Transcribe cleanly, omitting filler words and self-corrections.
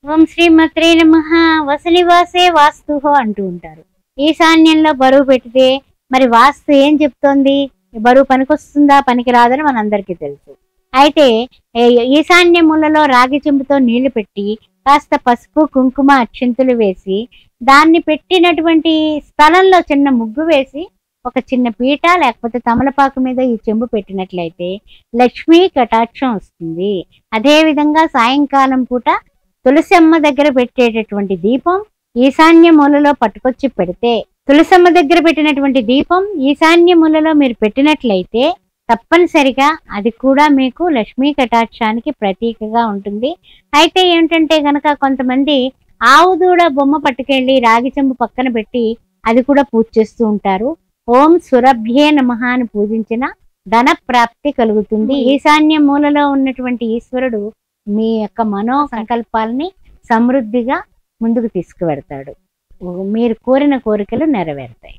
ఓం శ్రీమత్రే నమః. వసనివాసే వాస్తు అంటూ ఉంటారు. ఈశాన్యంలో బరువు పెడితే మరి వాస్తు ఏం చెప్తోంది? బరువు పనికొస్తుందా పనికి రాదని మనందరికీ తెలుసు. అయితే ఈశాన్య మూలలో రాగి చెంబుతో నీళ్లు పెట్టి కాస్త పసుపు కుంకుమ అక్షింతలు వేసి దాన్ని పెట్టినటువంటి స్థలంలో చిన్న ముగ్గు వేసి ఒక చిన్న పీట లేకపోతే తమలపాకు మీద ఈ చెంబు పెట్టినట్లయితే లక్ష్మీ కటాక్షం వస్తుంది. అదేవిధంగా సాయంకాలం పూట తులసమ్మ దగ్గర పెట్టేటటువంటి దీపం ఈశాన్య మూలలో పట్టుకొచ్చి పెడితే, తులసమ్మ దగ్గర పెట్టినటువంటి దీపం ఈశాన్య మూలలో మీరు పెట్టినట్లయితే తప్పనిసరిగా అది కూడా మీకు లక్ష్మీ కటాక్షానికి ప్రతీకగా ఉంటుంది. అయితే ఏంటంటే గనక కొంతమంది ఆవు దూడ బొమ్మ పట్టుకెళ్ళి రాగి చెంబు పక్కన పెట్టి అది కూడా పూజ చేస్తూ ఉంటారు. ఓం సురభ్యే నమః అని పూజించిన ధన ప్రాప్తి కలుగుతుంది. ఈశాన్య మూలలో ఉన్నటువంటి ఈశ్వరుడు మీ యొక్క మనో సంకల్పాలని సమృద్ధిగా ముందుకు తీసుకువెడతాడు. మీరు కోరిన కోరికలు నెరవేరుతాయి.